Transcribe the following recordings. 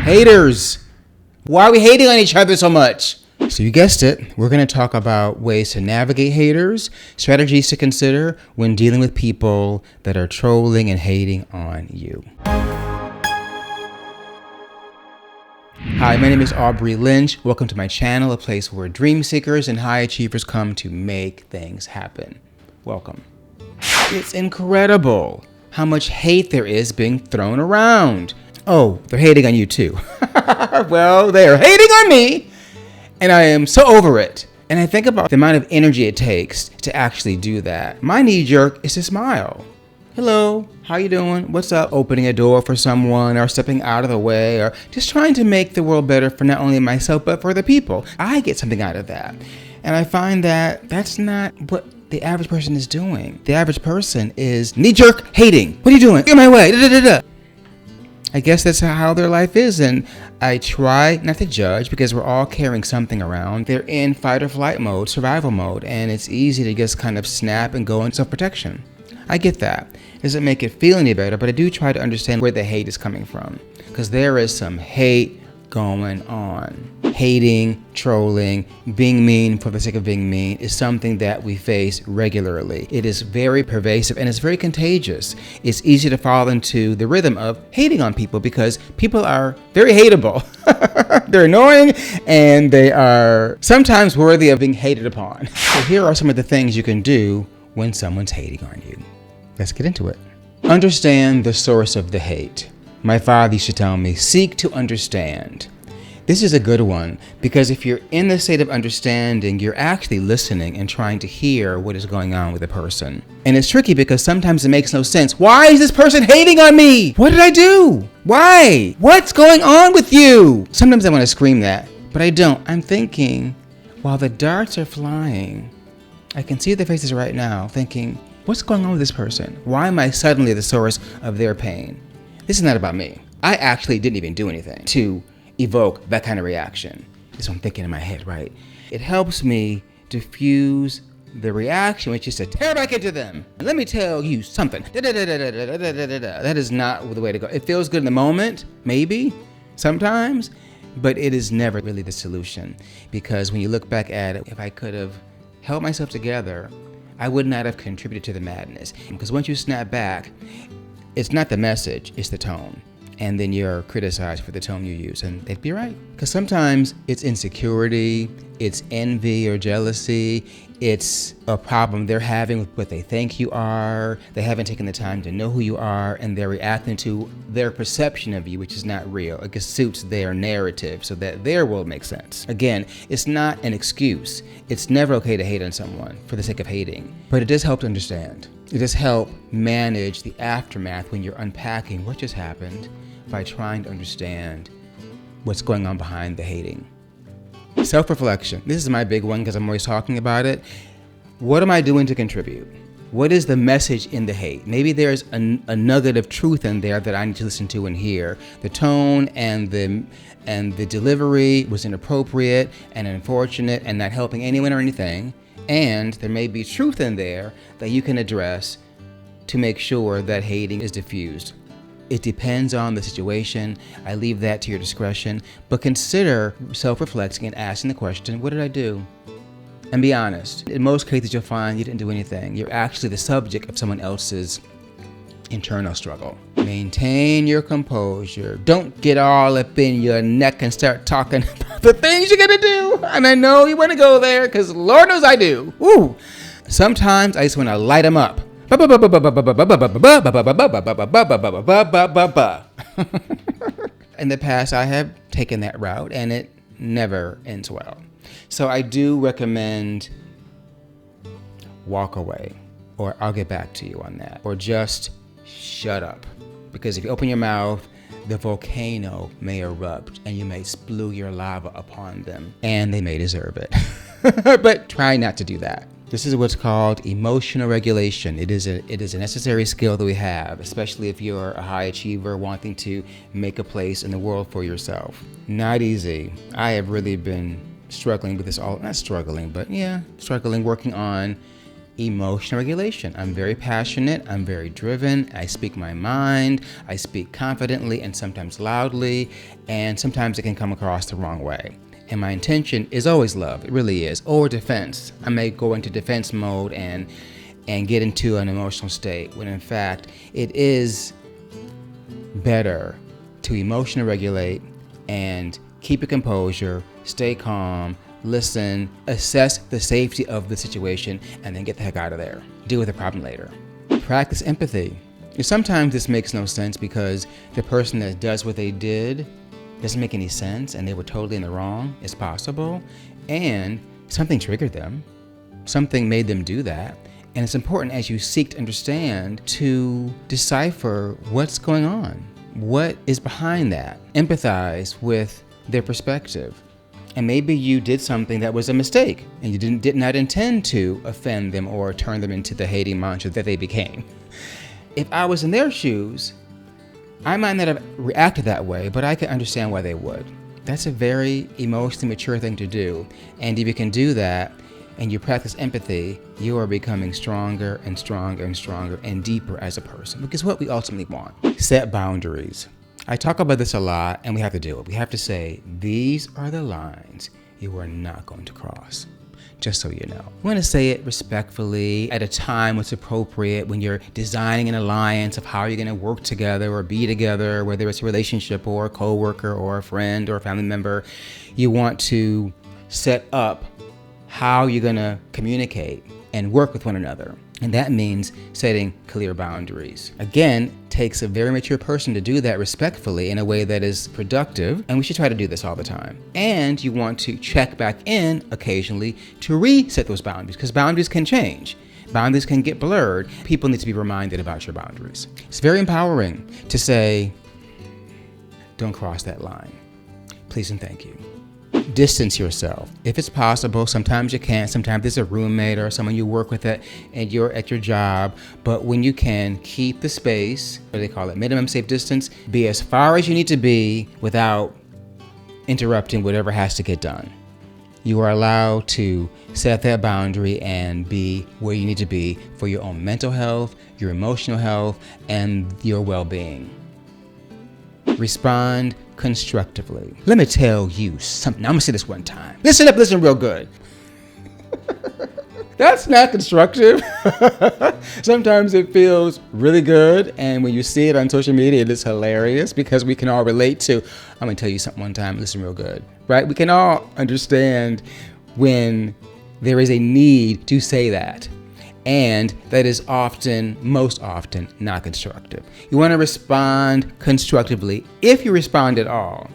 Haters. Why are we hating on each other so much? So you guessed it, we're going to talk about ways to navigate haters, strategies to consider when dealing with people that are trolling and hating on you. Hi, my name is Aubrey Lynch. Welcome to my channel, a place where dream seekers and high achievers come to make things happen. Welcome. It's incredible how much hate there is being thrown around. Oh, they're hating on you too. Well, they are hating on me, and I am so over it. And I think about the amount of energy it takes to actually do that. My knee jerk is to smile. Hello, how you doing? What's up? Opening a door for someone or stepping out of the way or just trying to make the world better for not only myself but for the people. I get something out of that. And I find that that's not what the average person is doing. The average person is knee-jerk hating. What are you doing? Get in my way. Da, da, da, da. I guess that's how their life is, and I try not to judge because we're all carrying something around. They're in fight or flight mode, survival mode, and it's easy to just kind of snap and go into self-protection. I get that. It doesn't make it feel any better, but I do try to understand where the hate is coming from, because there is some hate going on. Hating, trolling, being mean for the sake of being mean is something that we face regularly. It is very pervasive and it's very contagious. It's easy to fall into the rhythm of hating on people because people are very hateable. They're annoying and they are sometimes worthy of being hated upon. So here are some of the things you can do when someone's hating on you. Let's get into it. Understand the source of the hate. My father used to tell me, seek to understand. This is a good one because if you're in the state of understanding, you're actually listening and trying to hear what is going on with a person. And it's tricky because sometimes it makes no sense. Why is this person hating on me? What did I do? Why? What's going on with you? Sometimes I want to scream that, but I don't. I'm thinking, while the darts are flying, I can see their faces right now thinking, what's going on with this person? Why am I suddenly the source of their pain? This is not about me. I actually didn't even do anything to evoke that kind of reaction. That's what I'm thinking in my head, right? It helps me diffuse the reaction, which is to tear back into them. And let me tell you something. That is not the way to go. It feels good in the moment, maybe, sometimes, but it is never really the solution. Because when you look back at it, if I could have held myself together, I would not have contributed to the madness. Because once you snap back, it's not the message, it's the tone. And then you're criticized for the tone you use, and they'd be right. Because sometimes it's insecurity, it's envy or jealousy, it's a problem they're having with what they think you are. They haven't taken the time to know who you are, and they're reacting to their perception of you, which is not real. It just suits their narrative so that their world makes sense. Again, it's not an excuse. It's never okay to hate on someone for the sake of hating, but it does help to understand. It does help manage the aftermath when you're unpacking what just happened by trying to understand what's going on behind the hating. Self-reflection. This is my big one because I'm always talking about it. What am I doing to contribute? What is the message in the hate? Maybe there's a nugget of truth in there that I need to listen to and hear. The tone and the delivery was inappropriate and unfortunate and not helping anyone or anything. And there may be truth in there that you can address to make sure that hating is diffused. It depends on the situation. I leave that to your discretion, but consider self-reflecting and asking the question, what did I do? And be honest. In most cases, you'll find you didn't do anything. You're actually the subject of someone else's internal struggle. Maintain your composure. Don't get all up in your neck and start talking about the things you're gonna do. And I know you wanna go there, because Lord knows I do. Woo! Sometimes I just wanna light them up. In the past, I have taken that route and it never ends well. So I do recommend walk away, or I'll get back to you on that, or just shut up. Because if you open your mouth, the volcano may erupt and you may spew your lava upon them, and they may deserve it. But try not to do that. This is what's called emotional regulation. It is a necessary skill that we have, especially if you're a high achiever wanting to make a place in the world for yourself. Not easy. I have really been struggling with this not struggling, but yeah, struggling, working on emotional regulation. I'm very passionate. I'm very driven. I speak my mind. I speak confidently and sometimes loudly, and sometimes it can come across the wrong way. And my intention is always love. It really is. Or defense. I may go into defense mode and get into an emotional state when in fact it is better to emotionally regulate and keep your composure, stay calm, listen, assess the safety of the situation, and then get the heck out of there. Deal with the problem later. Practice empathy. Sometimes this makes no sense because the person that does what they did doesn't make any sense and they were totally in the wrong. It's possible. And something triggered them. Something made them do that. And it's important as you seek to understand to decipher what's going on. What is behind that? Empathize with their perspective. And maybe you did something that was a mistake and you did not intend to offend them or turn them into the hating monster that they became. If I was in their shoes, I might not have reacted that way, but I can understand why they would. That's a very emotionally mature thing to do. And if you can do that and you practice empathy, you are becoming stronger and stronger and stronger and deeper as a person, which is what we ultimately want. Set boundaries. I talk about this a lot, and we have to do it. We have to say, these are the lines you are not going to cross, just so you know. You want to say it respectfully at a time what's appropriate when you're designing an alliance of how you're going to work together or be together, whether it's a relationship or a coworker or a friend or a family member. You want to set up how you're going to communicate and work with one another. And that means setting clear boundaries. Again, takes a very mature person to do that respectfully in a way that is productive, and we should try to do this all the time. And you want to check back in occasionally to reset those boundaries, because boundaries can change. Boundaries can get blurred. People need to be reminded about your boundaries. It's very empowering to say, don't cross that line. Please and thank you. Distance yourself. If it's possible, sometimes you can't. Sometimes there's a roommate or someone you work with and you're at your job. But when you can, keep the space, what do they call it, minimum safe distance. Be as far as you need to be without interrupting whatever has to get done. You are allowed to set that boundary and be where you need to be for your own mental health, your emotional health, and your well-being. Respond constructively. Let me tell you something. I'm gonna say this one time. Listen up, listen real good. That's not constructive. Sometimes it feels really good, and when you see it on social media, it is hilarious because we can all relate to, I'm gonna tell you something one time, listen real good, right? We can all understand when there is a need to say that. And that is most often, not constructive. You want to respond constructively if you respond at all.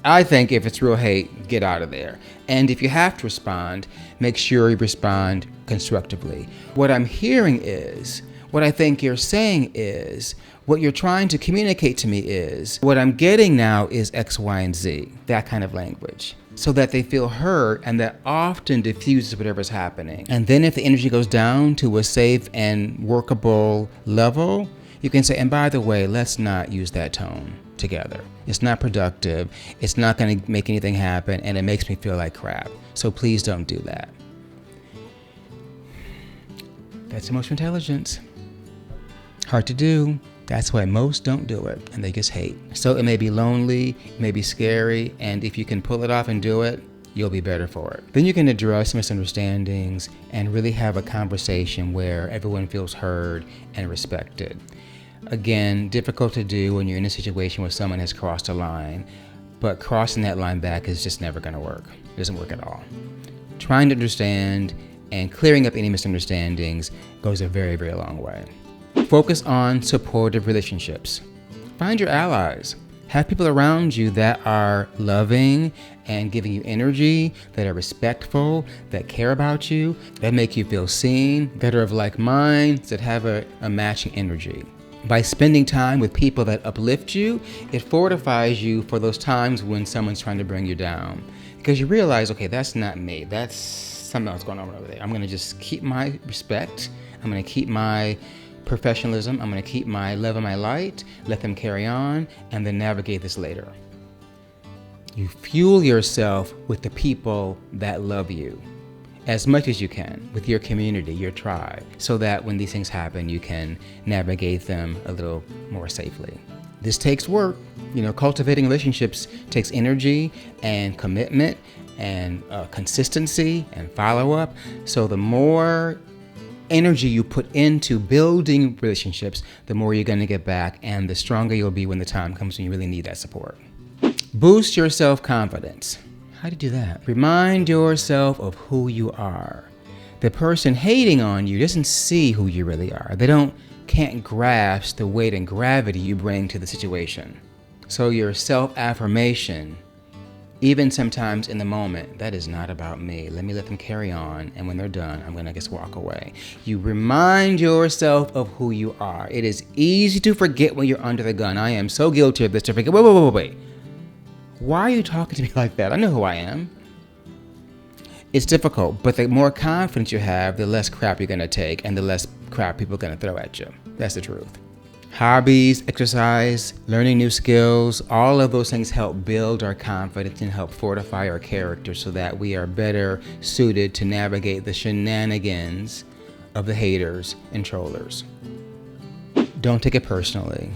I think if it's real hate, get out of there. And if you have to respond, make sure you respond constructively. What I'm hearing is, what I think you're saying is, what you're trying to communicate to me is, what I'm getting now is X, Y, and Z, that kind of language. So that they feel heard, and that often diffuses whatever's happening. And then if the energy goes down to a safe and workable level, you can say, and by the way, let's not use that tone together. It's not productive. It's not going to make anything happen, and it makes me feel like crap. So please don't do that. That's emotional intelligence. Hard to do. That's why most don't do it, and they just hate. So it may be lonely, it may be scary, and if you can pull it off and do it, you'll be better for it. Then you can address misunderstandings and really have a conversation where everyone feels heard and respected. Again, difficult to do when you're in a situation where someone has crossed a line, but crossing that line back is just never gonna work. It doesn't work at all. Trying to understand and clearing up any misunderstandings goes a very, very long way. Focus on supportive relationships. Find your allies. Have people around you that are loving and giving you energy, that are respectful, that care about you, that make you feel seen, that are of like minds, that have a matching energy. By spending time with people that uplift you, it fortifies you for those times when someone's trying to bring you down. Because you realize, okay, that's not me. That's something else going on over there. I'm going to just keep my respect. I'm going to keep my professionalism. I'm going to keep my love and my light, let them carry on, and then navigate this later. You fuel yourself with the people that love you as much as you can with your community, your tribe, so that when these things happen, you can navigate them a little more safely. This takes work. Cultivating relationships takes energy and commitment and consistency and follow-up. So the more energy you put into building relationships, the more you're going to get back, and the stronger you'll be when the time comes when you really need that support. Boost your self-confidence. How do you do that? Remind yourself of who you are. The person hating on you doesn't see who you really are. They can't grasp the weight and gravity you bring to the situation. So your self-affirmation, even sometimes in the moment, that is not about me. Let them carry on, and when they're done, I'm gonna just walk away. You remind yourself of who you are. It is easy to forget when you're under the gun. I am so guilty of this, to forget. Wait. Why are you talking to me like that? I know who I am. It's difficult, but the more confidence you have, the less crap you're gonna take, and the less crap people are gonna throw at you. That's the truth. Hobbies, exercise, learning new skills, all of those things help build our confidence and help fortify our character so that we are better suited to navigate the shenanigans of the haters and trollers. Don't take it personally.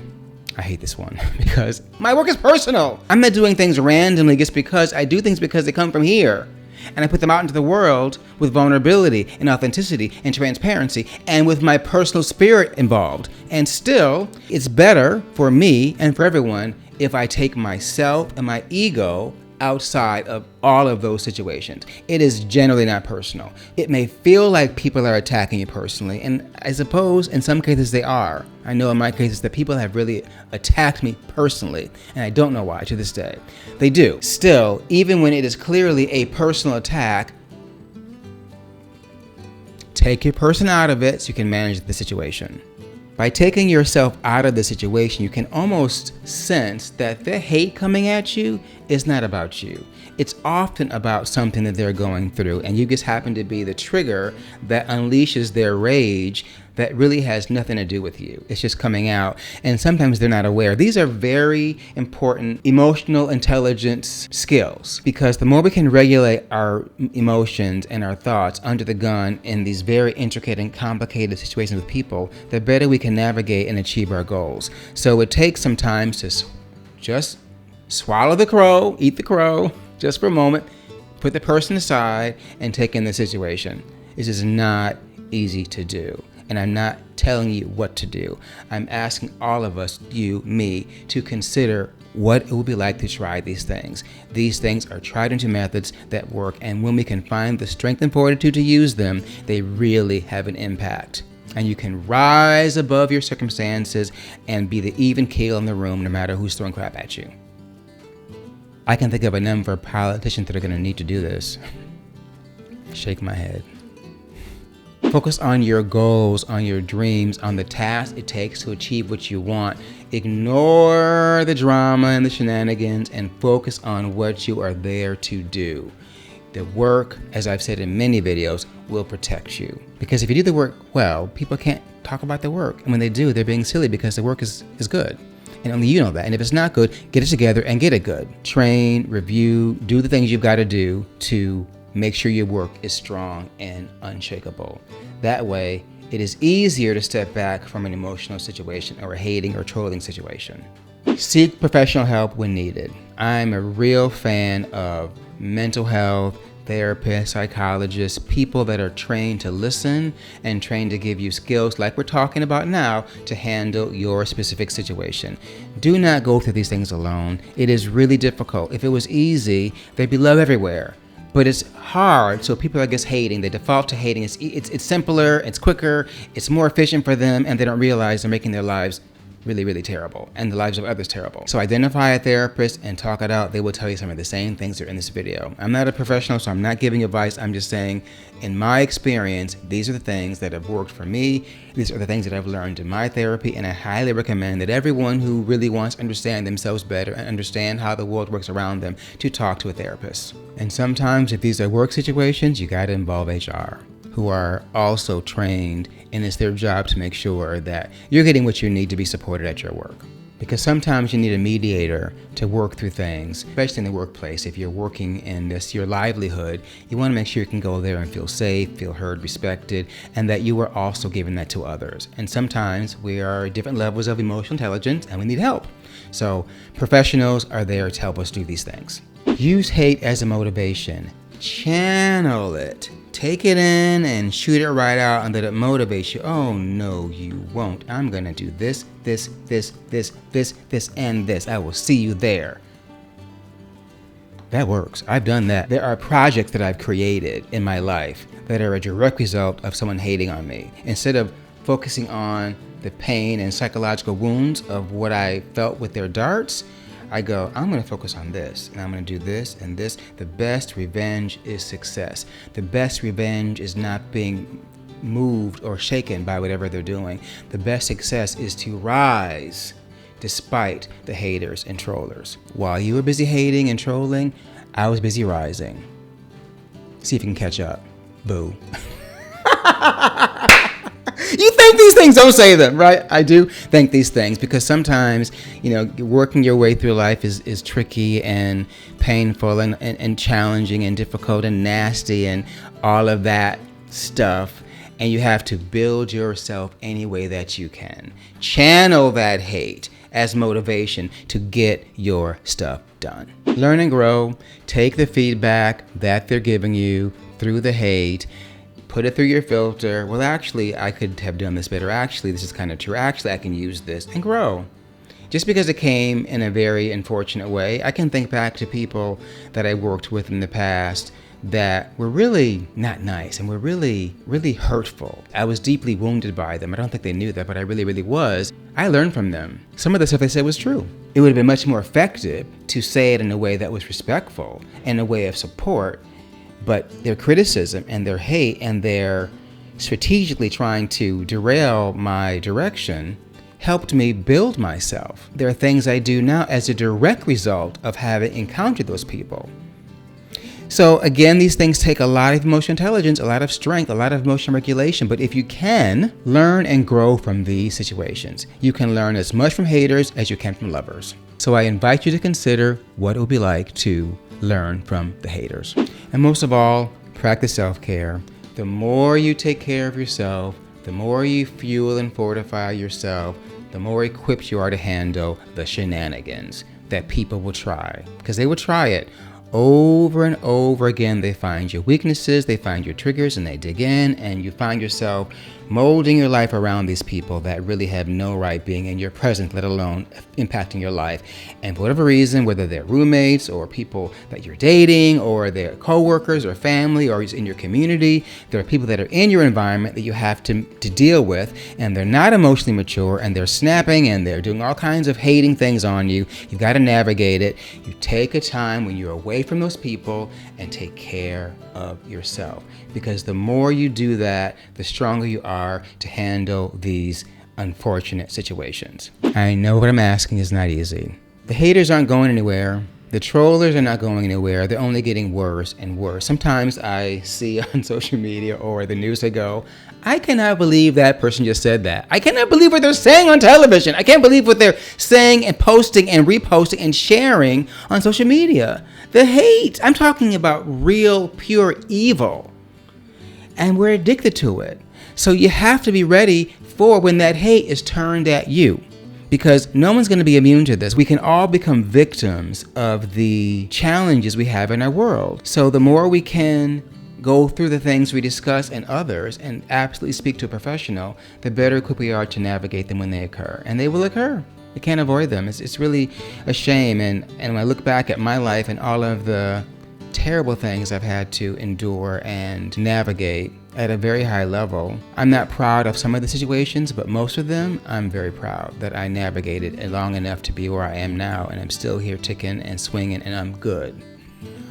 I hate this one because my work is personal. I'm not doing things randomly just because. I do things because they come from here. And I put them out into the world with vulnerability and authenticity and transparency and with my personal spirit involved. And still, it's better for me and for everyone if I take myself and my ego outside of all of those situations. It is generally not personal. It may feel like people are attacking you personally, and I suppose in some cases they are. I know in my cases that people have really attacked me personally, and I don't know why to this day. They do. Still, even when it is clearly a personal attack, take your person out of it so you can manage the situation. By taking yourself out of the situation, you can almost sense that the hate coming at you is not about you. It's often about something that they're going through, and you just happen to be the trigger that unleashes their rage that really has nothing to do with you. It's just coming out, and sometimes they're not aware. These are very important emotional intelligence skills, because the more we can regulate our emotions and our thoughts under the gun in these very intricate and complicated situations with people, the better we can navigate and achieve our goals. So it takes some time to just swallow the crow, eat the crow, just for a moment, put the person aside, and take in the situation. It is not easy to do. And I'm not telling you what to do. I'm asking all of us, you, me, to consider what it would be like to try these things. These things are tried and true methods that work, and when we can find the strength and fortitude to use them, they really have an impact. And you can rise above your circumstances and be the even keel in the room no matter who's throwing crap at you. I can think of a number of politicians that are going to need to do this. Shake my head. Focus on your goals, on your dreams, on the tasks it takes to achieve what you want. Ignore the drama and the shenanigans and focus on what you are there to do. The work, as I've said in many videos, will protect you. Because if you do the work well, people can't talk about the work. And when they do, they're being silly because the work is good. And only you know that. And if it's not good, get it together and get it good. Train, review, do the things you've got to do to make sure your work is strong and unshakable. That way, it is easier to step back from an emotional situation or a hating or trolling situation. Seek professional help when needed. I'm a real fan of mental health, therapists, psychologists, people that are trained to listen and trained to give you skills like we're talking about now to handle your specific situation. Do not go through these things alone. It is really difficult. If it was easy, there'd be love everywhere. But it's hard, so people are just hating. They default to hating. It's simpler, it's quicker, it's more efficient for them, and they don't realize they're making their lives really, really terrible, and the lives of others terrible. So identify a therapist and talk it out. They will tell you some of the same things that are in this video. I'm not a professional, so I'm not giving advice. I'm just saying, in my experience, these are the things that have worked for me. These are the things that I've learned in my therapy, and I highly recommend that everyone who really wants to understand themselves better and understand how the world works around them to talk to a therapist. And sometimes if these are work situations, you gotta involve HR, who are also trained, and it's their job to make sure that you're getting what you need to be supported at your work. Because sometimes you need a mediator to work through things, especially in the workplace. If you're working in this, your livelihood, you want to make sure you can go there and feel safe, feel heard, respected, and that you are also giving that to others. And sometimes we are at different levels of emotional intelligence and we need help. So professionals are there to help us do these things. Use hate as a motivation. Channel it. Take it in and shoot it right out and let it motivate you. Oh, no, you won't. I'm going to do this, and this. I will see you there. That works. I've done that. There are projects that I've created in my life that are a direct result of someone hating on me. Instead of focusing on the pain and psychological wounds of what I felt with their darts, I go, I'm going to focus on this, and I'm going to do this and this. The best revenge is success. The best revenge is not being moved or shaken by whatever they're doing. The best success is to rise despite the haters and trollers. While you were busy hating and trolling, I was busy rising. See if you can catch up. Boo. You think these things, don't say them, right? I do think these things because sometimes, working your way through life is tricky and painful and challenging and difficult and nasty and all of that stuff. And you have to build yourself any way that you can. Channel that hate as motivation to get your stuff done. Learn and grow. Take the feedback that they're giving you through the hate. Put it through your filter. Well, actually, I could have done this better. Actually, this is kind of true. Actually, I can use this and grow. Just because it came in a very unfortunate way, I can think back to people that I worked with in the past that were really not nice and were really, really hurtful. I was deeply wounded by them. I don't think they knew that, but I really, really was. I learned from them. Some of the stuff they said was true. It would have been much more effective to say it in a way that was respectful, in a way of support. But their criticism and their hate and their strategically trying to derail my direction helped me build myself. There are things I do now as a direct result of having encountered those people. So again, these things take a lot of emotional intelligence, a lot of strength, a lot of emotional regulation. But if you can, learn and grow from these situations. You can learn as much from haters as you can from lovers. So I invite you to consider what it would be like to learn from the haters. And most of all, practice self-care. The more you take care of yourself, the more you fuel and fortify yourself, the more equipped you are to handle the shenanigans that people will try. Because they will try it over and over again. They find your weaknesses, they find your triggers, and they dig in, and you find yourself molding your life around these people that really have no right being in your presence, let alone impacting your life. And for whatever reason, whether they're roommates or people that you're dating or they're coworkers or family or in your community, there are people that are in your environment that you have to deal with, and they're not emotionally mature, and they're snapping and they're doing all kinds of hating things on you. You've got to navigate it. You take a time when you're away from those people and take care of yourself, because the more you do that, the stronger you are to handle these unfortunate situations. I know what I'm asking is not easy. The haters aren't going anywhere. The trollers are not going anywhere. They're only getting worse and worse. Sometimes I see on social media or the news, they go, I cannot believe that person just said that. I cannot believe what they're saying on television. I can't believe what they're saying and posting and reposting and sharing on social media. The hate, I'm talking about real, pure evil. And we're addicted to it. So you have to be ready for when that hate is turned at you, because no one's going to be immune to this. We can all become victims of the challenges we have in our world. So the more we can go through the things we discuss and others and absolutely speak to a professional, the better equipped we are to navigate them when they occur. And they will occur. You can't avoid them. It's really a shame. And when I look back at my life and all of the terrible things I've had to endure and navigate at a very high level, I'm not proud of some of the situations, but most of them, I'm very proud that I navigated long enough to be where I am now, and I'm still here ticking and swinging, and I'm good.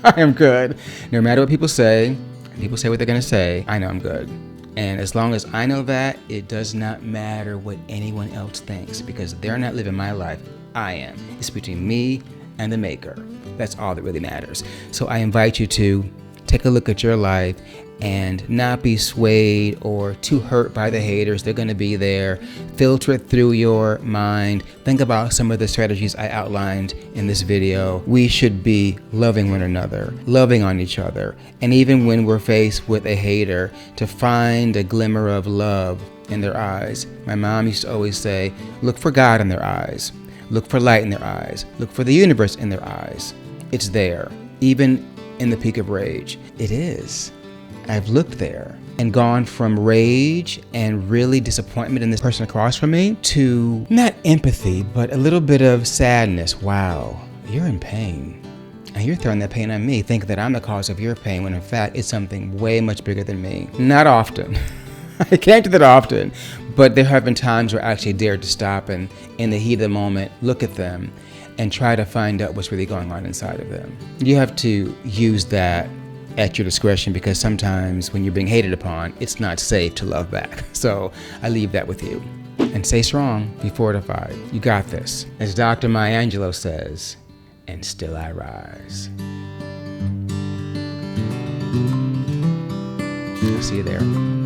I am good. No matter what people say what they're going to say, I know I'm good. And as long as I know that, it does not matter what anyone else thinks, because they're not living my life. I am. It's between me and the maker. That's all that really matters. So I invite you to take a look at your life and not be swayed or too hurt by the haters. They're going to be there. Filter it through your mind. Think about some of the strategies I outlined in this video. We should be loving one another, loving on each other, and even when we're faced with a hater, to find a glimmer of love in their eyes. My mom used to always say, look for God in their eyes. Look for light in their eyes. Look for the universe in their eyes. It's there, even in the peak of rage. It is. I've looked there and gone from rage and really disappointment in this person across from me to not empathy, but a little bit of sadness. Wow, you're in pain. And you're throwing that pain on me, thinking that I'm the cause of your pain, when in fact it's something way much bigger than me. Not often. I can't do that often, but there have been times where I actually dared to stop and in the heat of the moment, look at them and try to find out what's really going on inside of them. You have to use that at your discretion, because sometimes when you're being hated upon, it's not safe to love back. So I leave that with you. And stay strong, be fortified. You got this. As Dr. Maya Angelou says, and still I rise. I'll see you there.